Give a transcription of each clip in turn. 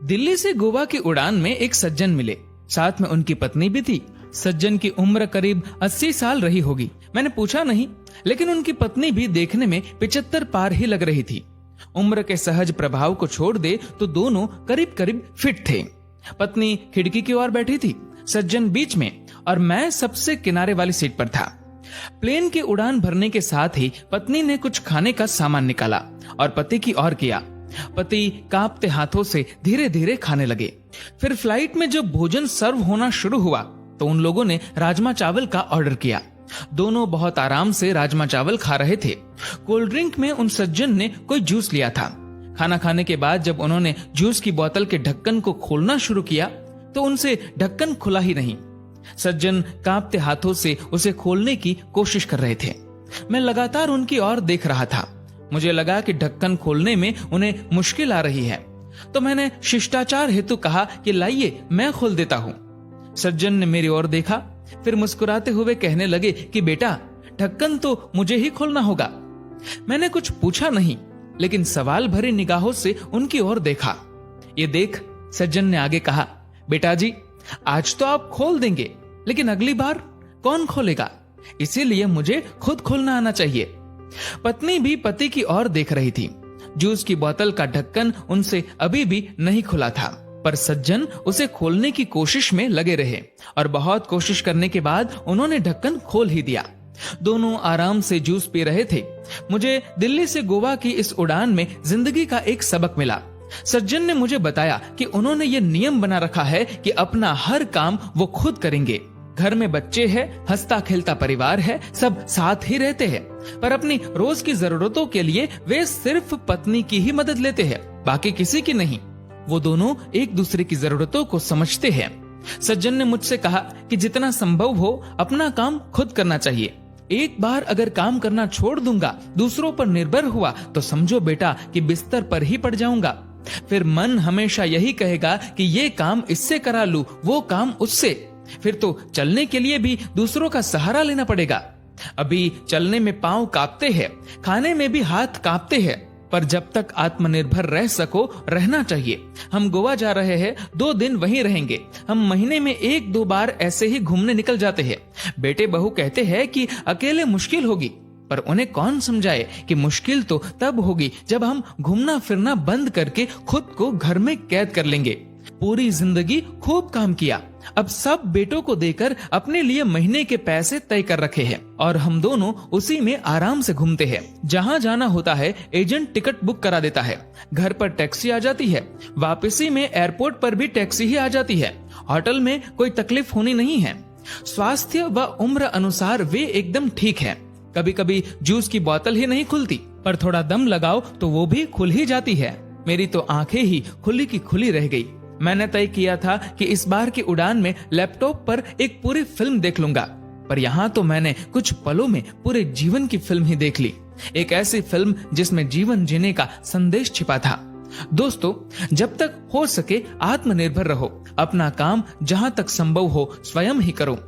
दिल्ली से गोवा की उड़ान में एक सज्जन मिले, साथ में उनकी पत्नी भी थी। सज्जन की उम्र करीब 80 साल रही होगी। मैंने पूछा नहीं, लेकिन उनकी पत्नी भी देखने में 75 पार ही लग रही थी। उम्र के सहज प्रभाव को छोड़ दे तो दोनों करीब करीब फिट थे। पत्नी खिड़की की ओर बैठी थी, सज्जन बीच में और मैं सबसे किनारे वाली सीट पर था। प्लेन की उड़ान भरने के साथ ही पत्नी ने कुछ खाने का सामान निकाला और पति की ओर किया। पति कांपते हाथों से धीरे धीरे खाने लगे। फिर फ्लाइट में जब भोजन सर्व होना शुरू हुआ तो उन लोगों ने राजमा चावल का ऑर्डर किया। दोनों बहुत आराम से राजमा चावल खा रहे थे। कोल्ड ड्रिंक में उन सज्जन ने कोई जूस लिया था। खाना खाने के बाद जब उन्होंने जूस की बोतल के ढक्कन को खोलना शुरू किया तो उनसे ढक्कन खुला ही नहीं। सज्जन कांपते हाथों से उसे खोलने की कोशिश कर रहे थे। मैं लगातार उनकी ओर देख रहा था। मुझे लगा कि ढक्कन खोलने में उन्हें मुश्किल आ रही है, तो मैंने शिष्टाचार हेतु कहा कि लाइए मैं खोल देता हूँ। सज्जन ने मेरी ओर देखा, फिर मुस्कुराते हुए कहने लगे कि बेटा, ढक्कन तो मुझे ही खोलना होगा। मैंने कुछ पूछा नहीं, लेकिन सवाल भरी निगाहों से उनकी ओर देखा। ये देख सज्जन ने आगे कहा, बेटा जी, आज तो आप खोल देंगे, लेकिन अगली बार कौन खोलेगा? इसीलिए मुझे खुद खोलना आना चाहिए। पत्नी भी पति की ओर देख रही थी। जूस की बोतल का ढक्कन उनसे अभी भी नहीं खुला था, पर सज्जन उसे खोलने की कोशिश में लगे रहे और बहुत कोशिश करने के बाद उन्होंने ढक्कन खोल ही दिया। दोनों आराम से जूस पी रहे थे। मुझे दिल्ली से गोवा की इस उड़ान में जिंदगी का एक सबक मिला। सज्जन ने मुझे बताया कि उन्होंने ये नियम बना रखा है कि अपना हर काम वो खुद करेंगे। घर में बच्चे हैं, हंसता खेलता परिवार है, सब साथ ही रहते हैं, पर अपनी रोज की जरूरतों के लिए वे सिर्फ पत्नी की ही मदद लेते हैं, बाकी किसी की नहीं। वो दोनों एक दूसरे की जरूरतों को समझते हैं। सज्जन ने मुझसे कहा कि जितना संभव हो अपना काम खुद करना चाहिए। एक बार अगर काम करना छोड़ दूंगा, दूसरों पर निर्भर हुआ, तो समझो बेटा कि बिस्तर पर ही पड़ जाऊंगा। फिर मन हमेशा यही कहेगा कि ये काम इससे करा लूं, वो काम उससे। फिर तो चलने के लिए भी दूसरों का सहारा लेना पड़ेगा। अभी चलने में पांव कांपते हैं, खाने में भी हाथ कांपते हैं, पर जब तक आत्मनिर्भर रह सको रहना चाहिए। हम गोवा जा रहे हैं, 2 दिन वहीं रहेंगे। हम महीने में 1-2 बार ऐसे ही घूमने निकल जाते हैं। बेटे बहू कहते हैं कि अकेले मुश्किल होगी, पर उन्हें कौन समझाए कि मुश्किल तो तब होगी जब हम घूमना फिरना बंद करके खुद को घर में कैद कर लेंगे। पूरी जिंदगी खूब काम किया, अब सब बेटों को देकर अपने लिए महीने के पैसे तय कर रखे हैं और हम दोनों उसी में आराम से घूमते हैं। जहाँ जाना होता है एजेंट टिकट बुक करा देता है, घर पर टैक्सी आ जाती है, वापसी में एयरपोर्ट पर भी टैक्सी ही आ जाती है। होटल में कोई तकलीफ होनी नहीं है। स्वास्थ्य व उम्र अनुसार वे एकदम ठीक है। कभी कभी जूस की बोतल ही नहीं खुलती, पर थोड़ा दम लगाओ तो वो भी खुल ही जाती है। मेरी तो आंखें ही खुली की खुली रह गई। मैंने तय किया था कि इस बार की उड़ान में लैपटॉप पर एक पूरी फिल्म देख लूंगा, पर यहाँ तो मैंने कुछ पलों में पूरे जीवन की फिल्म ही देख ली। एक ऐसी फिल्म जिसमें जीवन जीने का संदेश छिपा था। दोस्तों, जब तक हो सके आत्मनिर्भर रहो, अपना काम जहां तक संभव हो स्वयं ही करो।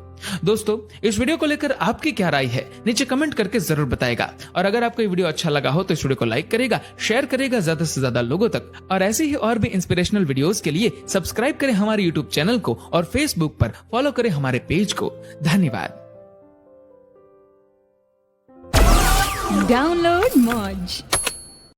दोस्तों, इस वीडियो को लेकर आपकी क्या राय है नीचे कमेंट करके जरूर बताएगा। और अगर आपको ये वीडियो अच्छा लगा हो तो इस वीडियो को लाइक करेगा, शेयर करेगा ज्यादा से ज्यादा लोगों तक। और ऐसे ही और भी इंस्पिरेशनल वीडियोस के लिए सब्सक्राइब करें हमारे यूट्यूब चैनल को और फेसबुक पर फॉलो करें हमारे पेज को। धन्यवाद। डाउनलोड मौज।